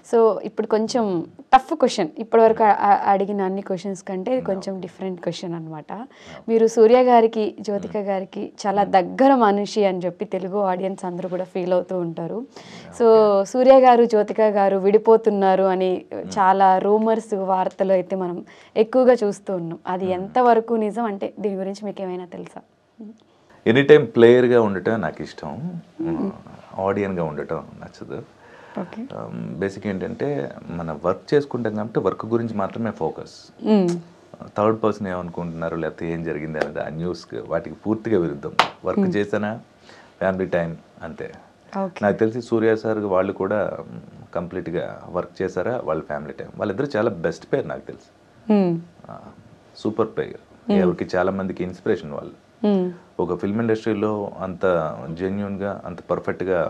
So ఇప్పుడు కొంచెం tough question, ఇప్పటివరకు అడిగిన అన్ని క్వశ్చన్స్ కంటే కొంచెం డిఫరెంట్ క్వశ్చన్ అనమాట. మీరు సూర్య గారికి, జ్యోతిక గారికి చాలా దగ్గర మనిషి అని చెప్పి తెలుగు ఆడియన్స్ అందరూ కూడా ఫీల్ అవుతూ ఉంటారు. సో సూర్య గారు, జ్యోతిక గారు విడిపోతున్నారు అని చాలా రూమర్స్, వార్తలు అయితే మనం ఎక్కువగా చూస్తూ ఉన్నాం. అది ఎంతవరకు నిజం, అంటే దీని గురించి మీకు ఏమైనా తెలుసా? ఎనీ టైం ప్లేయర్గా ఉండటం నాకు ఇష్టం, ఆడియన్గా ఉండటం నచ్చదు. బేసిక్ ఏంటంటే మన వర్క్ చేసుకుంటాం కాబట్టి వర్క్ గురించి మాత్రమే ఫోకస్. థర్డ్ పర్సన్ ఏమనుకుంటున్నారు లేకపోతే ఏం జరిగింది అనేది ఆ న్యూస్ వాటికి పూర్తిగా విరుద్ధం. వర్క్ చేసానా ఫ్యామిలీ టైం అంతే. నాకు తెలిసి సూర్య సార్ వాళ్ళు కూడా కంప్లీట్గా వర్క్ చేశారా, వాళ్ళ ఫ్యామిలీ టైం. వాళ్ళిద్దరు చాలా బెస్ట్ పేర్ నాకు తెలిసి, సూపర్ ప్లేయర్. ఎవరికి చాలా మందికి ఇన్స్పిరేషన్ వాళ్ళు. ఒక ఫిల్మ్ ఇండస్ట్రీలో అంత జెన్యున్గా అంత పర్ఫెక్ట్గా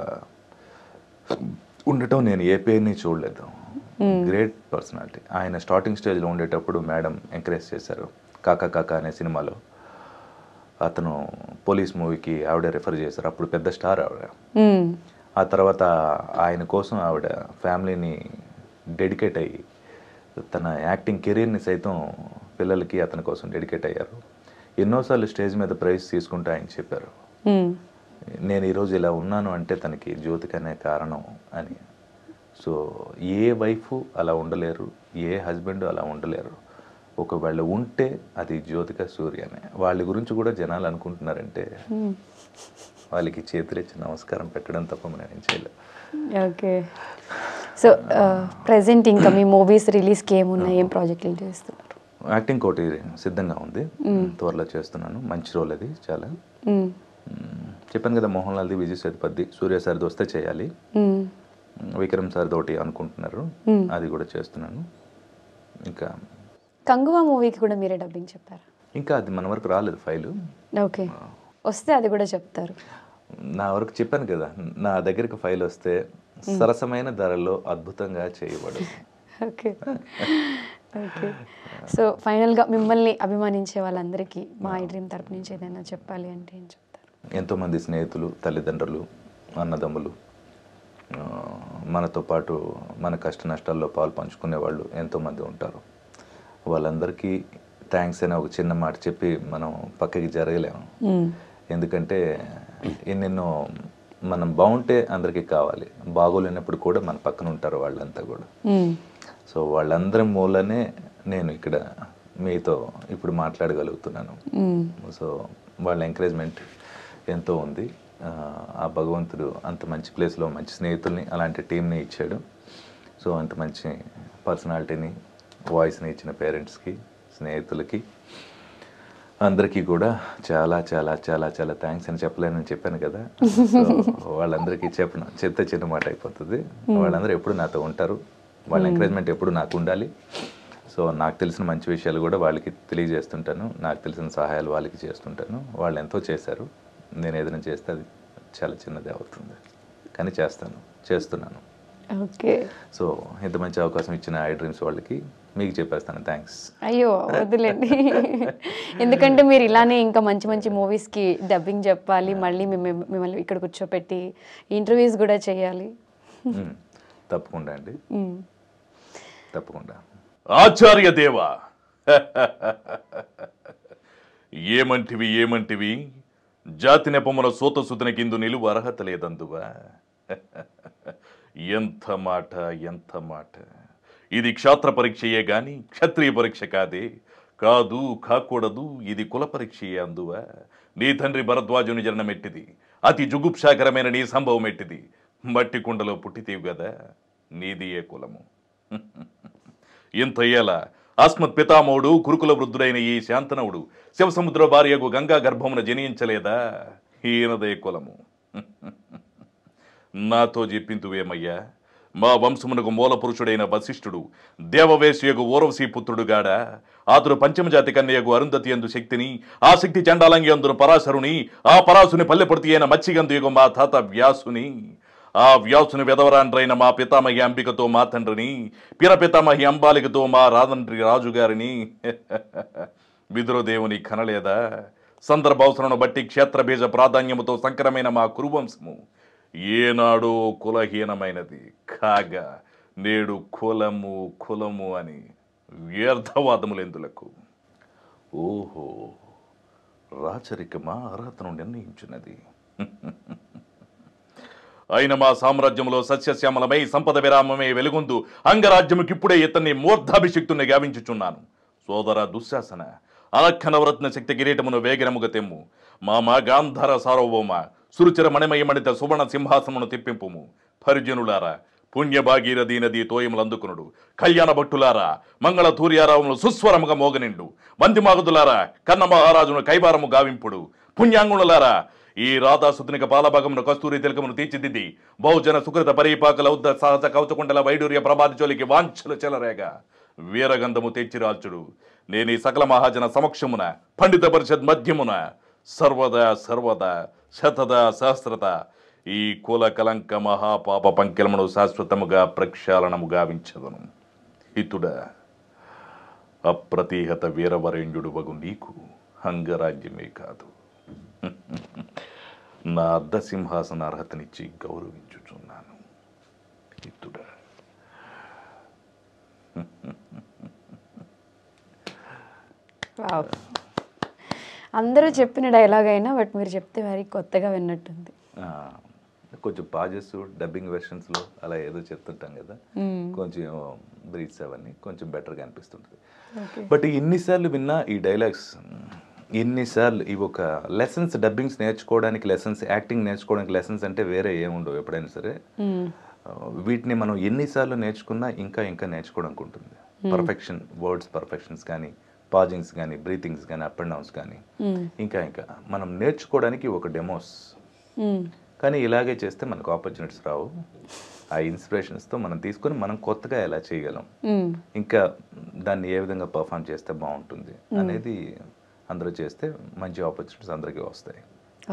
ఉండటం నేను ఏ పేరుని చూడలేదు. Great personality. ఆయన స్టార్టింగ్ స్టేజ్లో ఉండేటప్పుడు మేడం ఎంకరేజ్ చేశారు. కాకా కాకా అనే సినిమాలో అతను పోలీస్ మూవీకి ఆవిడ రిఫర్ చేశారు. అప్పుడు పెద్ద స్టార్ ఆవిడ. ఆ తర్వాత ఆయన కోసం ఆవిడ ఫ్యామిలీని డెడికేట్ అయ్యి తన యాక్టింగ్ కెరీర్ని సైతం పిల్లలకి అతని కోసం డెడికేట్ అయ్యారు. ఎన్నోసార్లు స్టేజ్ మీద ప్రైజ్ తీసుకుంటూ ఆయన చెప్పారు, నేను ఈరోజు ఇలా ఉన్నాను అంటే తనకి జ్యోతిక అనే కారణం అని. సో ఏ వైఫ్ అలా ఉండలేరు, ఏ హస్బెండ్ అలా ఉండలేరు. ఒకవేళ ఉంటే అది జ్యోతిక, సూర్యనే. వాళ్ళ గురించి కూడా జనాలు అనుకుంటున్నారంటే వాళ్ళకి చేతులెచ్చి నమస్కారం పెట్టడం తప్ప మనం ఏం చేయలేదు. ఓకే. సో ప్రెసెంట్ ఇంకా మీ మూవీస్ రిలీజ్కి ఏమున్నాయి, ఏం ప్రాజెక్టులు చేస్తున్నారు? యాక్టింగ్ కోటి సిద్ధంగా ఉంది, త్వరలో చేస్తున్నాను. మంచి రోల్ అది చాలా. చెప్పాను కదా, మోహన్ లాల్ది, విజయ్ సేతుపతి, సూర్య సార్ది వస్తే చేయాలి. విక్రమ్ సార్ తోటి అనుకుంటున్నారు, అది కూడా చేస్తున్నాను. ఇంకా కంగువా మూవీకి కూడా మీరే డబ్బింగ్ చెప్పారు? ఇంకా అది మన వరకు రాలేదు ఫైలు. ఓకే, వస్తే అది కూడా చెప్తారు. నా వరకు చెప్పాను కదా, నా దగ్గరికి ఫైల్ వస్తే సరసమైన ధరలో అద్భుతంగా చేయబడు. Okay okay. సో ఫైనల్గా మిమ్మల్ని అభిమానించే వాళ్ళందరికీ మా ఐ డ్రీమ్ తరపు నుంచి ఏదైనా చెప్పాలి అంటే ఏం చెప్తారు? ఎంతోమంది స్నేహితులు, తల్లిదండ్రులు, అన్నదమ్ములు, మనతో పాటు మన కష్ట నష్టాల్లో పాలు పంచుకునే వాళ్ళు ఎంతోమంది ఉంటారు. వాళ్ళందరికీ థ్యాంక్స్ అనే ఒక చిన్న మాట చెప్పి మనం పక్కకి జరగలేము. ఎందుకంటే ఎన్నెన్నో మనం బాగుంటే అందరికీ కావాలి, బాగోలేనప్పుడు కూడా మన పక్కన ఉంటారు వాళ్ళంతా కూడా. సో వాళ్ళందరి మూలనే నేను ఇక్కడ మీతో ఇప్పుడు మాట్లాడగలుగుతున్నాను. సో వాళ్ళ ఎంకరేజ్మెంట్ ఎంతో ఉంది. ఆ భగవంతుడు అంత మంచి ప్లేస్లో మంచి స్నేహితుల్ని, అలాంటి టీంని ఇచ్చాడు. సో అంత మంచి పర్సనాలిటీని, వాయిస్ని ఇచ్చిన పేరెంట్స్కి, స్నేహితులకి, అందరికీ కూడా చాలా చాలా చాలా చాలా థ్యాంక్స్ అని చెప్పలేనని చెప్పాను కదా. సో వాళ్ళందరికీ చెప్తే చిన్న మాట అయిపోతుంది. వాళ్ళందరూ ఎప్పుడు నాతో ఉంటారు, వాళ్ళ ఎంకరేజ్మెంట్ ఎప్పుడు నాకు ఉండాలి. సో నాకు తెలిసిన మంచి విషయాలు కూడా వాళ్ళకి తెలియజేస్తుంటాను, నాకు తెలిసిన సహాయాలు వాళ్ళకి చేస్తుంటాను. వాళ్ళు ఎంతో చేశారు, నేను ఏదైనా చేస్తే అది చాలా చిన్నదే అవుతుంది, కానీ చేస్తున్నాను. ఓకే. సో ఇంత మంచి అవకాశం ఇచ్చిన ఐ డ్రీమ్స్ వాళ్ళకి మీకు చెప్పేస్తాను థ్యాంక్స్. అయ్యో వద్దులేండి, ఎందుకంటే మీరు ఇలానే ఇంకా మంచి మంచి మూవీస్కి డబ్బింగ్ చెప్పాలి, మళ్ళీ మిమ్మల్ని ఇక్కడ కూర్చోపెట్టి ఇంటర్వ్యూస్ కూడా చేయాలి. తప్పకుండా అండి, తప్పకుండా. ఆచార్య దేవా, ఏమంటివి జాతి నెపమున సూతసుతని కిందు నిలువ అర్హత లేదందువా. ఎంత మాట. ఇది క్షాత్ర పరీక్షయే గాని క్షత్రియ పరీక్ష కాకూడదు. ఇది కుల పరీక్షయే అందువా. నీ తండ్రి భరద్వాజుని జననమెట్టిది, అతి జుగుప్సాకరమైన నీ సంభవం ఎట్టిది. మట్టి కుండలో పుట్టితీవు గదా, నీది ఏ కులము. ఇంత ఏలా అస్మత్ పితామహుడు కురుకుల వృద్ధుడైన ఈ శాంతనవుడు శివసముద్ర భార్యకు గంగా గర్భమున జనించలేదా, ఈయనదే కులము. నాతో చెప్పింతువేమయ్యా, మా వంశమునకు మూల పురుషుడైన వశిష్ఠుడు దేవవేశ్యకు ఊర్వశీ పుత్రుడుగాడ, ఆతుడు పంచమజాతి కన్యకు అరుంధతి యందు శక్తిని, ఆ శక్తి చండాలంగి అందును పరాశరుని, ఆ పరాశుని పల్లెపొడితి అయిన మత్స్యగంధుయకు మా తాత వ్యాసుని, ఆ వ్యాసుని వెదవరాండ్రైన మా పితామహి అంబికతో మా తండ్రిని, పిరపితామహి అంబాలికతో మా రాదండ్రి రాజుగారిని. విదురదేవుని కనలేదా, సందర్భావసరను బట్టి క్షేత్రబీజ ప్రాధాన్యముతో సంకరమైన మా కురువంశము ఏనాడో కులహీనమైనది కాగా నేడు కులము కులము అని వ్యర్థవాదములెందులకు? ఓహో, రాచరికమా అర్హతను నిర్ణయించున్నది. అయిన మా సామ్రాజ్యంలో సస్యశ్యామలమై సంపద విరామమే వెలుగొందు అంగరాజ్యముకిప్పుడే ఇతన్ని మూర్ధాభిషిక్తుని గావించుచున్నాను. సోదర దుశ్శాసన, అలక్కనవరత్న శక్తి కిరీటమును వేగిరముగ తెమ్ము. మామ గాంధార సార్వభౌమ, సురుచిర మణిమయమణిత సువర్ణ సింహాసనమును తిప్పింపుము. పరిజనులారా, పుణ్యభాగీరథీ నది తోయములందుకునుడు. కళ్యాణ భట్టులారా, మంగళ తూర్యారావములు సుస్వరముగా మోగనిండు. వందిమాగదులారా, కన్న మహారాజును కైవారము గావింపుడు. పుణ్యాంగుణులారా, ఈ రాధాసుతునిక పాలభాగమును కస్తూరి తిలకమును తీర్చిదిద్ది బహుజన సుకృత పరీపాకల ఉద్ద సహజ కౌచకుండల వైడూర్య ప్రభాతి చోలికి వాంఛలు చెలరేగా వీరగంధము తెచ్చిరాల్చుడు. నేను ఈ సకల మహాజన సమక్షమున పండిత పరిషత్ మధ్యమున సర్వదా సర్వదా శతద సహస్రత ఈ కుల కలంక మహాపాప పంకిలమును శాశ్వతముగా ప్రక్షాళనము గావించదను. హితుడ, అప్రతిహత వీరవరేణ్యుడు వగు నీకు అంగరాజ్యమే కాదు, నా అర్ధ సింహాసన అర్హతనిచ్చి గౌరవించుచున్నాను. హితుడ, అందరూ చెప్పిన డైలాగ్ అయినా బట్ మీరు చెప్తే మరి కొత్తగా విన్నట్టుంది. కొంచెం పాజెస్ డబ్బింగ్ వెర్షన్స్లో అలా ఏదో చెప్తుంటాం కదా, కొంచెం బ్రీత్స్ అవన్నీ కొంచెం బెటర్గా అనిపిస్తుంటుంది. బట్ ఎన్నిసార్లు విన్నా ఈ డైలాగ్స్, ఎన్నిసార్లు ఇవి ఒక లెసన్స్, డబ్బింగ్స్ నేర్చుకోవడానికి లెసన్స్, యాక్టింగ్ నేర్చుకోవడానికి లెసన్స్ అంటే వేరే ఏముండవు ఎప్పుడైనా సరే. వీటిని మనం ఎన్నిసార్లు నేర్చుకున్నా ఇంకా ఇంకా నేర్చుకోవడానికి ఉంటుంది. పర్ఫెక్షన్, వర్డ్స్ పర్ఫెక్షన్స్ కానీ, పాజింగ్స్ కానీ, బ్రీతింగ్స్ కానీ, అప్ అండ్ డౌన్స్ కానీ, ఇంకా ఇంకా మనం నేర్చుకోవడానికి ఒక డెమోస్. కానీ ఇలాగే చేస్తే మనకు ఆపర్చునిటీస్ రావు. ఆ ఇన్స్పిరేషన్స్తో మనం తీసుకొని మనం కొత్తగా ఎలా చేయగలం, ఇంకా దాన్ని ఏ విధంగా పర్ఫామ్ చేస్తే బాగుంటుంది అనేది అందరూ చేస్తే మంచి ఆపర్చునిటీస్ అందరికీ వస్తాయి.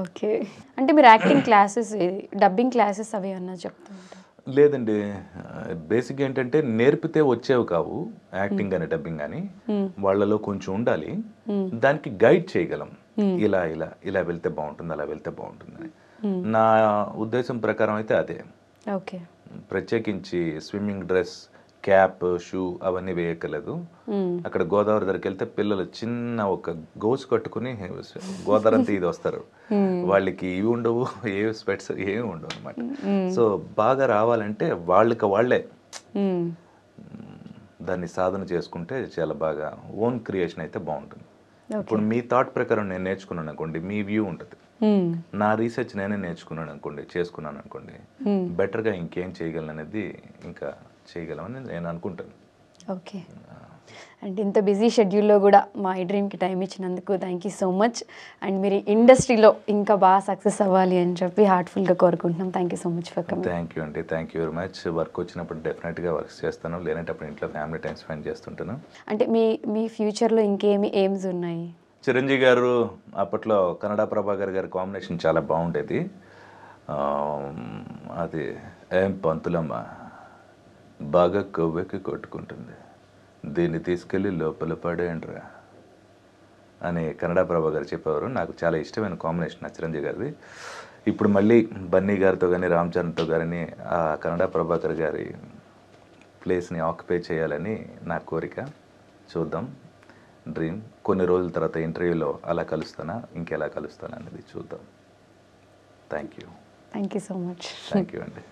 ఓకే, అంటే మీరు యాక్టింగ్ క్లాసెస్, డబ్బింగ్ క్లాసెస్ అవి అన్నా చెప్తుంటారు? లేదండి, బేసిక్ ఏంటంటే నేర్పితే వచ్చేవి కావు. యాక్టింగ్ కానీ డబ్బింగ్ కానీ వాళ్ళలో కొంచెం ఉండాలి, దానికి గైడ్ చేయగలం. ఇలా ఇలా ఇలా వెళ్తే బాగుంటుంది, అలా వెళ్తే బాగుంటుంది అని నా ఉద్దేశం ప్రకారం అయితే అదే. ఓకే, ప్రత్యేకించి స్విమ్మింగ్ డ్రెస్, క్యాప్, షూ అవన్నీ వేయక్కర్లేదు. అక్కడ గోదావరి దగ్గరికి వెళ్తే పిల్లలు చిన్న ఒక గోసు కట్టుకుని గోదావరి అంతా ఇది వస్తారు. వాళ్ళకి ఇవి ఉండవు, ఏ స్పెట్స్ ఏమి ఉండవు అనమాట. సో బాగా రావాలంటే వాళ్ళకి వాళ్ళే దాన్ని సాధన చేసుకుంటే చాలా బాగా ఓన్ క్రియేషన్ అయితే బాగుంటుంది. ఇప్పుడు మీ థాట్ ప్రకారం నేను నేర్చుకున్నాను అనుకోండి, మీ వ్యూ ఉంటుంది. నా రీసెర్చ్ నేనే నేర్చుకున్నాను అనుకోండి, చేసుకున్నాను అనుకోండి, బెటర్గా ఇంకేం చేయగలను అనేది ఇంకా చేయగలమని నేను అనుకుంటాను. ఓకే, అండ్ ఇంత బిజీ షెడ్యూల్లో కూడా మా ఈ డ్రీమ్కి టైం ఇచ్చినందుకు thank you so much. And మీరు ఇండస్ట్రీలో ఇంకా బాగా సక్సెస్ అవ్వాలి అని చెప్పి హార్ట్ఫుల్గా కోరుకుంటున్నాం. Thank you so much for coming. Thank you అండి, thank you very much. Work వచ్చినప్పుడు డెఫినెట్గా వర్క్ చేస్తాను, లేనప్పుడు ఇంట్లో ఫ్యామిలీ టైం స్పెండ్ చేస్తుంటాను. అంటే మీ ఫ్యూచర్లో ఇంకేమి ఎయిమ్స్ ఉన్నాయి? చిరంజీవి గారు అప్పట్లో కన్నడ ప్రభాకర్ గారి కాంబినేషన్ చాలా బాగుండేది. అది ఏం పంతులమ్మ బాగా కొవ్వెక్కి కొట్టుకుంటుంది, దీన్ని తీసుకెళ్ళి లోపల పడేయండిరా అని కన్నడ ప్రభా గారు చెప్పేవారు. నాకు చాలా ఇష్టమైన కాంబినేషన్ చిరంజీవి గారిది. ఇప్పుడు మళ్ళీ బన్నీ గారితో కానీ, రామ్ చరణ్తో కానీ ఆ కన్నడ ప్రభాకర్ గారి ప్లేస్ని ఆక్యుపై చేయాలని నా కోరిక. చూద్దాం, డ్రీమ్. కొన్ని రోజుల తర్వాత ఇంటర్వ్యూలో అలా కలుస్తానా, ఇంకెలా కలుస్తానా అనేది చూద్దాం. Thank you so much. Thank you అండి.